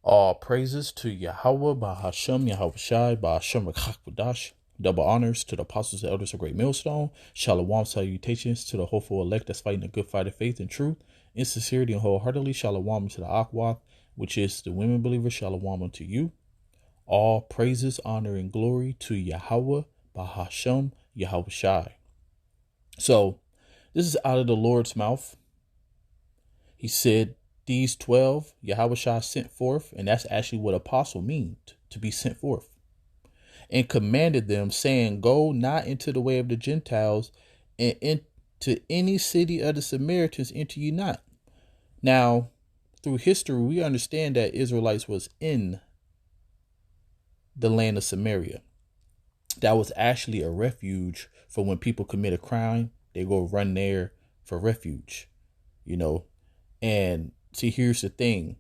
All praises to Yahweh, Bahashem, Yahweh Shai, Bahashem, Rakakwadash. Double honors to the apostles and elders of Great Millstone. Shalom, salutations to the hopeful elect that's fighting a good fight of faith and truth, in sincerity and wholeheartedly. Shalom to the Akwath, which is the women believers. Shalom unto you. All praises, honor, and glory to Yahweh, Bahashem, Yahweh Shai. So, this is out of the Lord's mouth. He said, these 12 Yahweh Shai sent forth, and that's actually what apostle means, to be sent forth, and commanded them, saying, go not into the way of the Gentiles, and into any city of the Samaritans enter ye not. Now, through history, we understand that Israelites was in the land of Samaria. That was actually a refuge for when people commit a crime. They go run there for refuge, and see, here's the thing.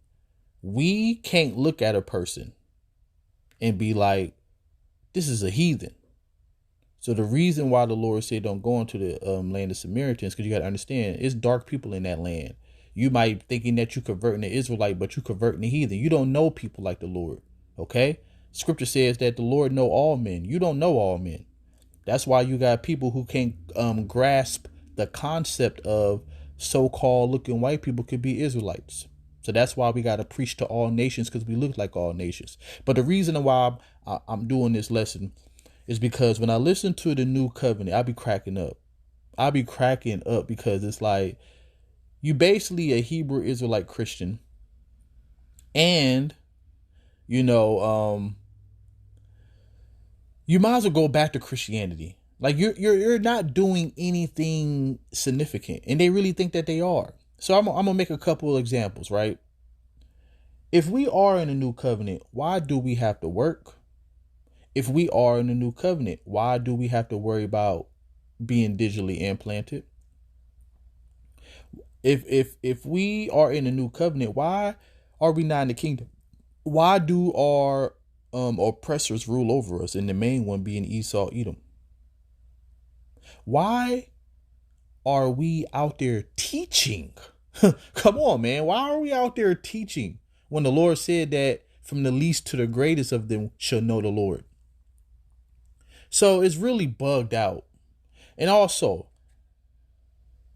We can't look at a person and be like, this is a heathen. So the reason why the Lord said don't go into the land of Samaritans, because you got to understand, it's dark people in that land. You might be thinking that you converting the Israelite, but you converting the heathen. You don't know people like the Lord. Okay? Scripture says that the Lord know all men. You don't know all men. That's why you got people who can't grasp the concept of so-called looking white people could be Israelites. So that's why we got to preach to all nations, because we look like all nations. But the reason why I'm doing this lesson is because when I listen to the new covenant, I'll be cracking up. I'll be cracking up because it's like you basically a Hebrew Israelite Christian, and you might as well go back to Christianity. Like you're not doing anything significant, and they really think that they are. So I'm gonna make a couple of examples, right? If we are in a new covenant, why do we have to work? If we are in a new covenant, why do we have to worry about being digitally implanted? If we are in a new covenant, why are we not in the kingdom? Why do our oppressors rule over us, and the main one being Esau, Edom? Why are we out there teaching? Come on, man. Why are we out there teaching when the Lord said that from the least to the greatest of them shall know the Lord? So it's really bugged out. And also,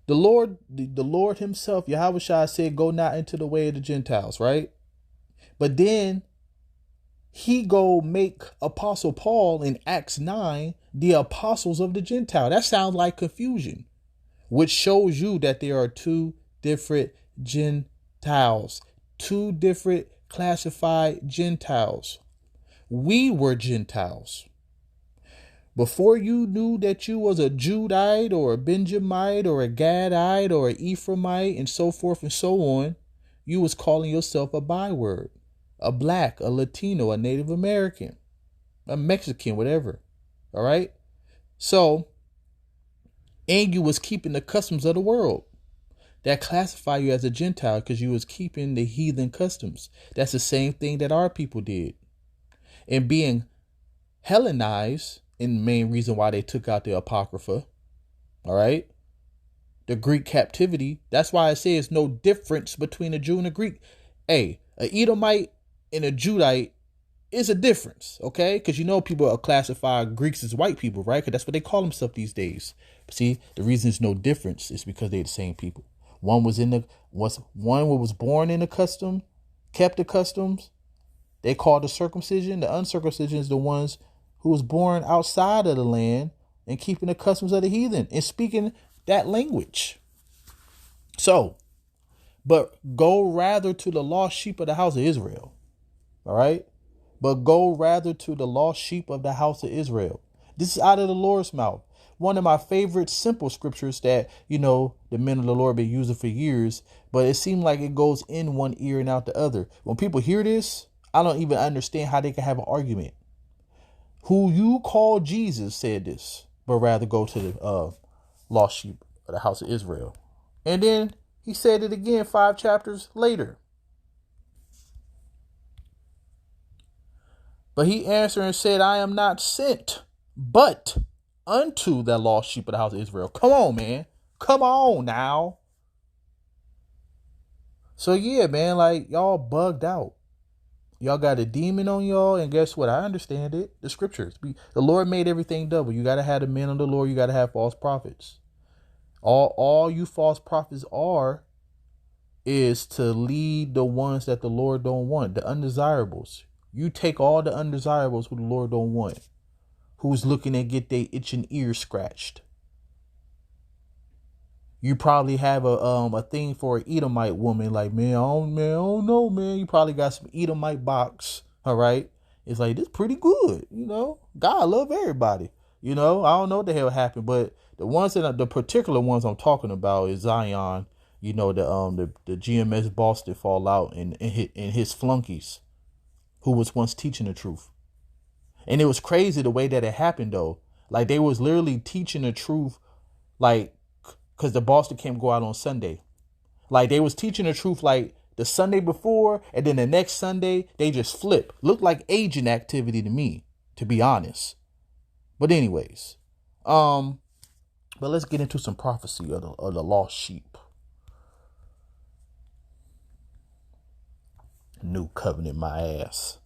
the Lord himself, Yahweh Shai, said, go not into the way of the Gentiles, right? But then he go make Apostle Paul in Acts 9 the apostles of the Gentile. That sounds like confusion, which shows you that there are two different Gentiles, two different classified Gentiles. We were Gentiles. Before you knew that you was a Judite or a Benjamite or a Gadite or an Ephraimite and so forth and so on, you was calling yourself a byword, a black, a Latino, a Native American, a Mexican, whatever. All right. So, and you was keeping the customs of the world that classify you as a Gentile because you was keeping the heathen customs. That's the same thing that our people did. And being Hellenized, and the main reason why they took out the Apocrypha, all right, the Greek captivity. That's why it says no difference between a Jew and a Greek. Hey, a Edomite and a Judite is a difference, okay? Because people classify Greeks as white people, right? Because that's what they call themselves these days. But see, the reason there's no difference is because they're the same people. One was born in the custom, kept the customs. They called the circumcision. The uncircumcision is the ones who was born outside of the land and keeping the customs of the heathen and speaking that language. So, but go rather to the lost sheep of the house of Israel. All right. But go rather to the lost sheep of the house of Israel. This is out of the Lord's mouth. One of my favorite simple scriptures that, the men of the Lord been using for years, but it seemed like it goes in one ear and out the other. When people hear this, I don't even understand how they can have an argument. Who you call Jesus said this, but rather go to the lost sheep of the house of Israel. And then he said it again 5 chapters later. But he answered and said, I am not sent, but unto the lost sheep of the house of Israel. Come on, man. Come on now. So yeah, man, like y'all bugged out. Y'all got a demon on y'all, and guess what? I understand it. The scriptures. The Lord made everything double. You got to have the men of the Lord. You got to have false prophets. All you false prophets are is to lead the ones that the Lord don't want, the undesirables. You take all the undesirables who the Lord don't want, who's looking to get their itching ears scratched. You probably have a thing for an Edomite woman, like, man, I don't know, man. You probably got some Edomite box, all right? It's like, this pretty good, you know? God love everybody, you know? I don't know what the hell happened, but the particular ones I'm talking about is Zion, you know, the GMS Boston fallout and his flunkies, who was once teaching the truth. And it was crazy the way that it happened, though. Like, they was literally teaching the truth, like, because the Boston camp go out on Sunday. Like, they was teaching the truth like the Sunday before, and then the next Sunday they just flip. Looked like agent activity to me, to be honest. But anyways, but let's get into some prophecy of the lost sheep. New covenant, my ass.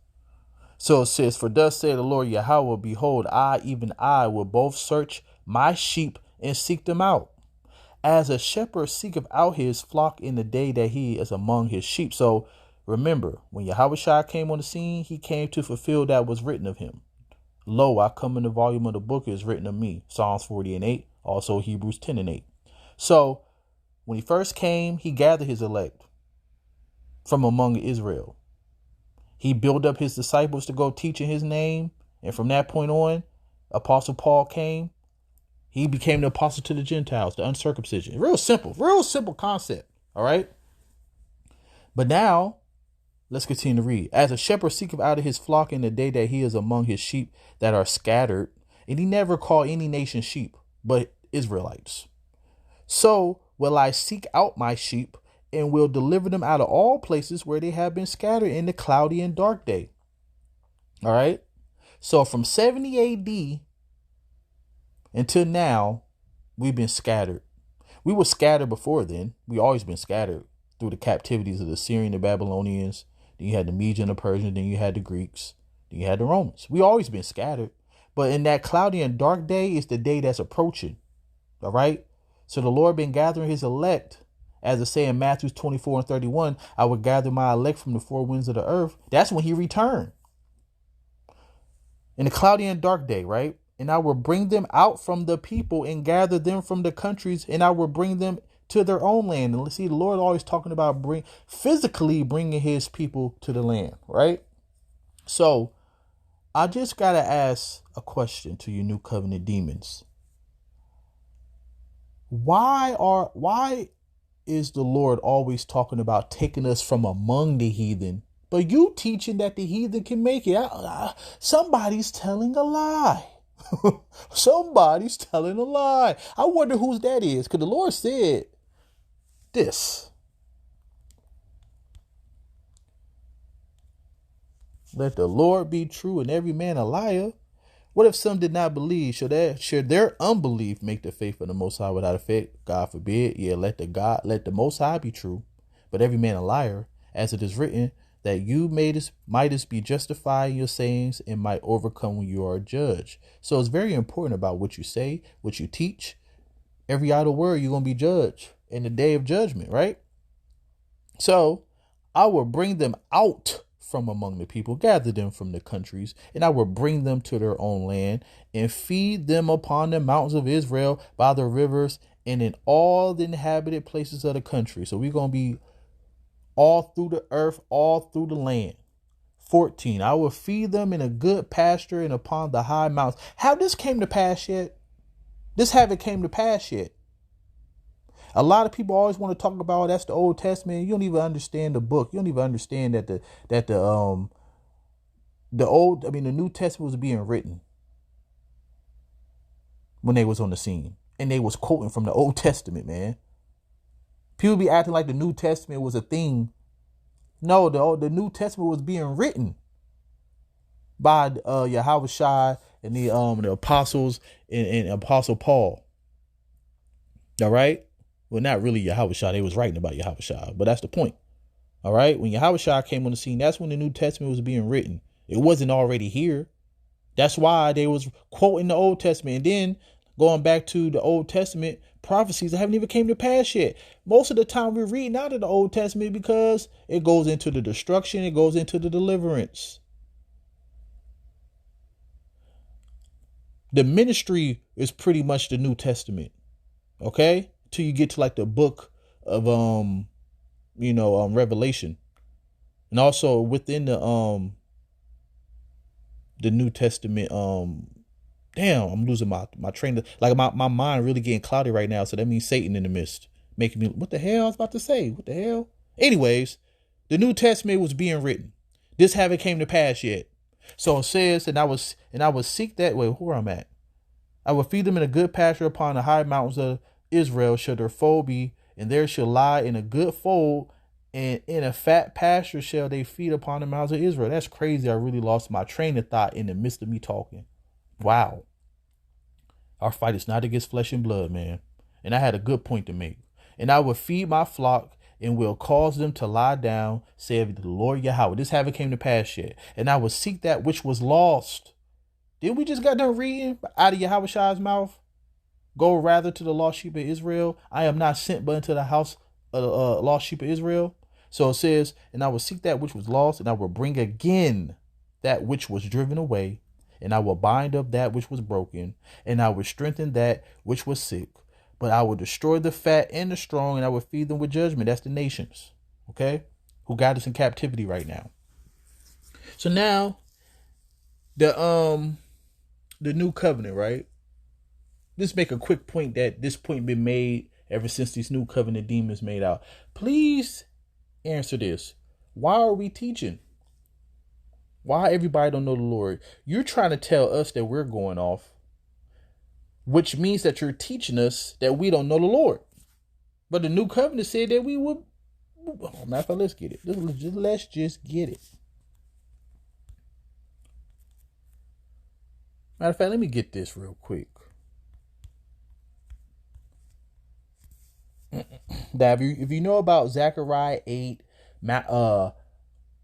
So it says, for thus saith the Lord Yahweh, behold, I, even I, will both search my sheep and seek them out, as a shepherd seeketh out his flock in the day that he is among his sheep. So remember, when Yahweh came on the scene, he came to fulfill that was written of him. Lo, I come in the volume of the book is written of me. Psalms 40:8, also Hebrews 10:8. So when he first came, he gathered his elect from among Israel. He built up his disciples to go teach in his name. And from that point on, Apostle Paul came. He became the apostle to the Gentiles, the uncircumcision. Real simple concept. All right. But now let's continue to read. As a shepherd seeketh out of his flock in the day that he is among his sheep that are scattered. And he never called any nation sheep, but Israelites. So will I seek out my sheep and will deliver them out of all places where they have been scattered in the cloudy and dark day. All right. So from 70 AD until now, we've been scattered. We were scattered before then. We always been scattered through the captivities of the Syrian, the Babylonians. Then you had the Medes and the Persians. Then you had the Greeks. Then you had the Romans. We always been scattered. But in that cloudy and dark day is the day that's approaching. All right. So the Lord been gathering his elect. As it say in Matthew 24:31, I will gather my elect from the four winds of the earth. That's when he returned. In the cloudy and dark day, right? And I will bring them out from the people and gather them from the countries, and I will bring them to their own land. And see, the Lord always talking about physically bringing his people to the land, right? So I just got to ask a question to you new covenant demons. Why is the Lord always talking about taking us from among the heathen, but you teaching that the heathen can make it? Somebody's telling a lie. Somebody's telling a lie. I wonder whose that is, because the Lord said this. Let the Lord be true and every man a liar. What if some did not believe? Should their unbelief make the faith of the Most High without effect? God forbid. Yeah, let the Most High be true, but every man a liar, as it is written, that you mightest be justified in your sayings and might overcome when you are judged. So it's very important about what you say, what you teach. Every idle word, you're going to be judged in the day of judgment, right? So I will bring them out from among the people, gather them from the countries, and I will bring them to their own land and feed them upon the mountains of Israel by the rivers and in all the inhabited places of the country. So we're going to be all through the earth, all through the land. 14, I will feed them in a good pasture and upon the high mountains. Have this came to pass yet? This haven't came to pass yet. A lot of people always want to talk about, that's the Old Testament. You don't even understand the book. You don't even understand that the New Testament was being written when they was on the scene, and they was quoting from the Old Testament, man. People be acting like the New Testament was a thing. No, the New Testament was being written by Yahweh Shai and the apostles and Apostle Paul. All right. Well, not really Yahweh Shai. They was writing about Yahweh Shai, but that's the point. All right. When Yahushua came on the scene, that's when the New Testament was being written. It wasn't already here. That's why they was quoting the Old Testament. And then going back to the Old Testament prophecies that haven't even came to pass yet. Most of the time we're reading out of the Old Testament because it goes into the destruction. It goes into the deliverance. The ministry is pretty much the New Testament. Okay. Till you get to like the book of, Revelation. And also within the New Testament, damn, I'm losing my train of, like my mind really getting cloudy right now. So that means Satan in the midst, making me, what the hell I was about to say? What the hell? Anyways, the New Testament was being written. This haven't came to pass yet. So it says, and I would seek that way, where I'm at. I will feed them in a good pasture upon the high mountains of Israel, shall their fold be, and there shall lie in a good fold, and in a fat pasture shall they feed upon the mountains of Israel. That's crazy. I really lost my train of thought in the midst of me talking. Wow. Our fight is not against flesh and blood, man. And I had a good point to make. And I will feed my flock and will cause them to lie down, saith the Lord Yahweh. This haven't came to pass yet. And I will seek that which was lost. Did we just got done reading out of Yahweh's mouth? Go rather to the lost sheep of Israel. I am not sent but into the house of the lost sheep of Israel. So it says, and I will seek that which was lost, and I will bring again that which was driven away, and I will bind up that which was broken, and I will strengthen that which was sick. But I will destroy the fat and the strong, and I will feed them with judgment. That's the nations, okay, who got us in captivity right now. So now, the new covenant, right? Let's make a quick point that this point been made ever since these new covenant demons made out. Please answer this. Why are we teaching? Why everybody don't know the Lord? You're trying to tell us that we're going off, which means that you're teaching us that we don't know the Lord. But the new covenant said that we would. Oh, matter of fact, let's get it. Let's just get it. Matter of fact, let me get this real quick. That if you know about Zechariah 8,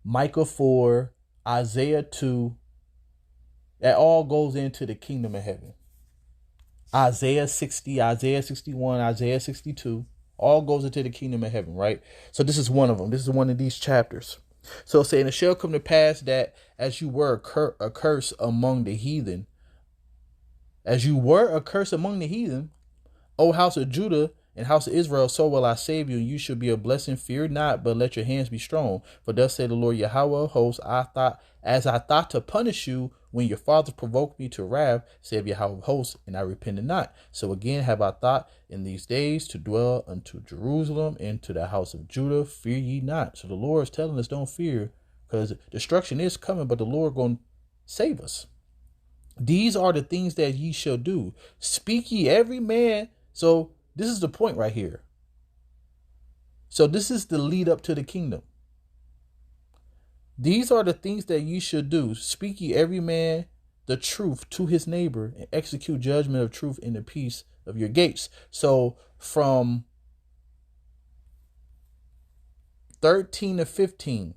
Micah 4, Isaiah 2, that all goes into the kingdom of heaven. Isaiah 60, Isaiah 61, Isaiah 62, all goes into the kingdom of heaven, right? So this is one of them. This is one of these chapters. So saying, it shall come to pass that as you were a curse among the heathen, O house of Judah and house of Israel, so will I save you, and you shall be a blessing. Fear not, but let your hands be strong. For thus said the Lord Yahweh of hosts, I thought to punish you when your fathers provoked me to wrath, said Yahweh of hosts, and I repented not. So again have I thought in these days to dwell unto Jerusalem and to the house of Judah. Fear ye not. So the Lord is telling us don't fear, because destruction is coming, but the Lord going to save us. These are the things that ye shall do. Speak ye every man. So this is the point right here. So this is the lead up to the kingdom. These are the things that ye should do. Speak ye every man the truth to his neighbor, and execute judgment of truth in the peace of your gates. So from 13 to 15,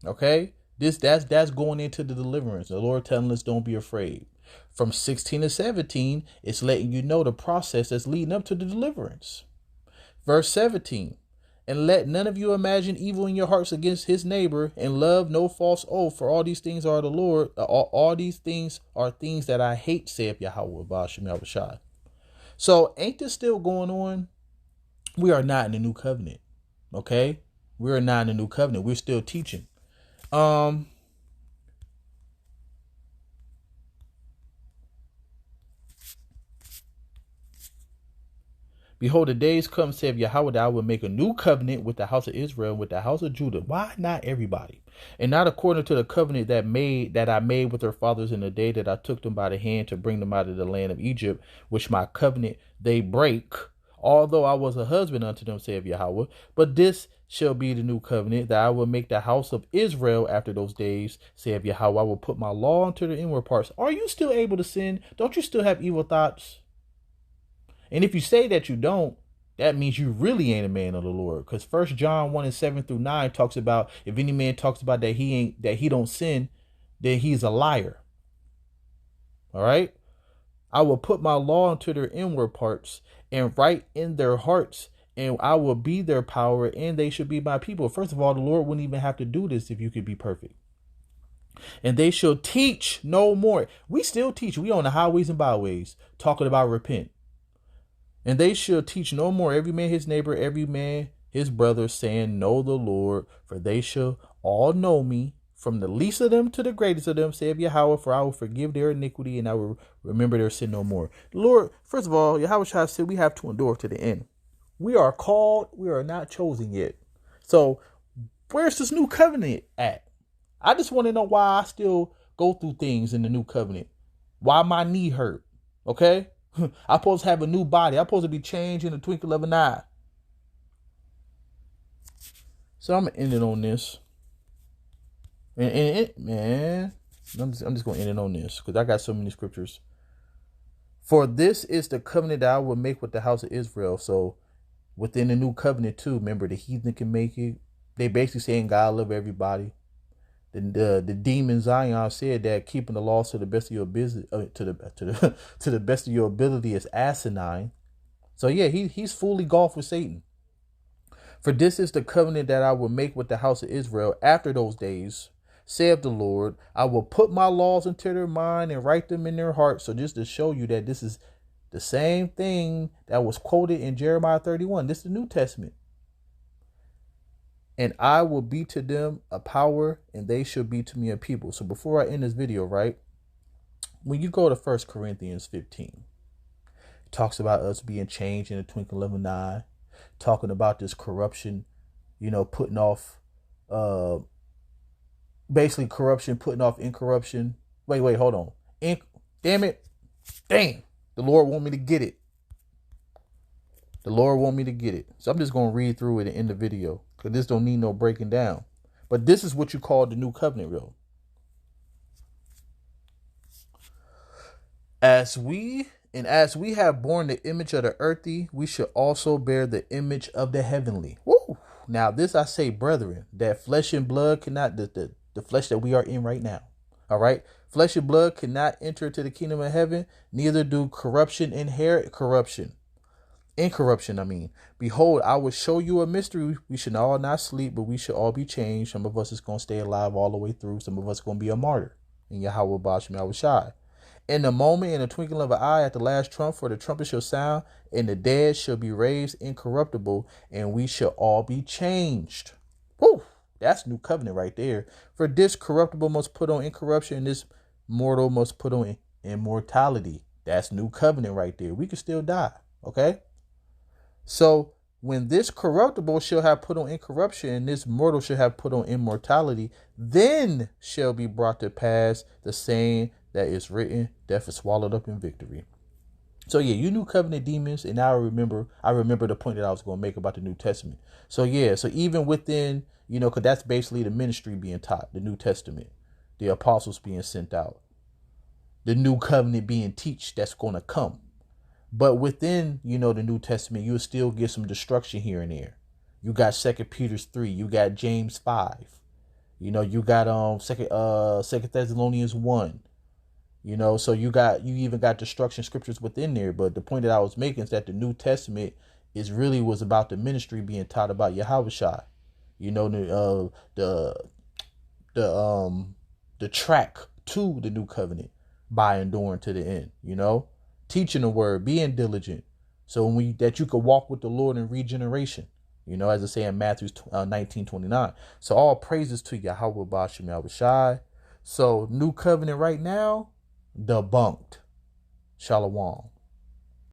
okay, that's going into the deliverance. The Lord telling us don't be afraid. From 16 to 17, it's letting you know the process that's leading up to the deliverance. Verse 17, and let none of you imagine evil in your hearts against his neighbor, and love no false oath, for all these things are the Lord. All these things are things that I hate, saith Yahweh Ba'ashem Yahushai. So ain't this still going on? We are not in the new covenant. Okay? We are not in the new covenant. We're still teaching. Behold, the days come, saith Yahweh, that I will make a new covenant with the house of Israel and with the house of Judah. Why not everybody? And not according to the covenant that I made with their fathers in the day that I took them by the hand to bring them out of the land of Egypt, which my covenant they break, although I was a husband unto them, saith Yahweh. But this shall be the new covenant that I will make the house of Israel after those days, saith Yahweh. I will put my law into the inward parts. Are you still able to sin? Don't you still have evil thoughts? And if you say that you don't, that means you really ain't a man of the Lord. Because 1 John 1:7-9 talks about if any man talks about that he don't sin, then he's a liar. All right. I will put my law into their inward parts and write in their hearts, and I will be their power, and they should be my people. First of all, the Lord wouldn't even have to do this if you could be perfect. And they shall teach no more. We still teach. We on the highways and byways talking about repent. And they shall teach no more every man his neighbor, every man his brother, saying, know the Lord, for they shall all know me, from the least of them to the greatest of them, saith Yahweh, for I will forgive their iniquity and I will remember their sin no more. Lord, first of all, Yahweh said we have to endure to the end. We are called, we are not chosen yet. So where's this new covenant at? I just want to know why I still go through things in the new covenant. Why my knee hurt. Okay? I'm supposed to have a new body. I'm supposed to be changed in the twinkle of an eye. So I'm going to end it on this. Man, I'm just going to end it on this because I got so many scriptures. For this is the covenant that I will make with the house of Israel. So within the new covenant too, remember the heathen can make it. They basically saying God love everybody. The demon Zion said that keeping the laws to the best of your business, to the best of your ability is asinine. So yeah, he's fully golfed with Satan. For this is the covenant that I will make with the house of Israel after those days, saith the Lord. I will put my laws into their mind and write them in their hearts. So just to show you that this is the same thing that was quoted in Jeremiah 31. This is the New Testament. And I will be to them a power, and they shall be to me a people. So before I end this video, right, when you go to 1 Corinthians 15, it talks about us being changed in the twinkle of an eye, talking about this corruption, putting off, basically corruption, putting off incorruption. Wait, hold on. Damn. The Lord want me to get it. The Lord want me to get it. So I'm just going to read through it and end the video because this don't need no breaking down. But this is what you call the new covenant, real. As we have borne the image of the earthly, we should also bear the image of the heavenly. Woo! Now this I say, brethren, that flesh and blood cannot, the flesh that we are in right now. All right. Flesh and blood cannot enter into the kingdom of heaven. Neither do corruption inherit corruption. Incorruption, I mean. Behold, I will show you a mystery. We should all not sleep, but we should all be changed. Some of us is going to stay alive all the way through. Some of us going to be a martyr. And Yahweh Bashim Yahushai. In the moment, in the twinkling of an eye, at the last trump, for the trumpet shall sound, and the dead shall be raised incorruptible, and we shall all be changed. Whew, that's new covenant right there. For this corruptible must put on incorruption, and this mortal must put on immortality. That's new covenant right there. We can still die, okay? So when this corruptible shall have put on incorruption, and this mortal shall have put on immortality, then shall be brought to pass the saying that is written, death is swallowed up in victory. So yeah, you new covenant demons, and now I remember the point that I was going to make about the New Testament. So yeah, so even within, because that's basically the ministry being taught, the New Testament, the apostles being sent out, the new covenant being teached that's going to come. But within, the New Testament, you'll still get some destruction here and there. You got 2 Peter 3, you got James 5, you got 2 Thessalonians 1. So you even got destruction scriptures within there. But the point that I was making is that the New Testament was about the ministry being taught about Yahushua. The track to the new covenant by enduring to the end, teaching the word, being diligent. So that you could walk with the Lord in regeneration, as I say in Matthew 19:29. So all praises to Yahweh Bashim Yahushai. So new covenant right now, debunked. Shalom.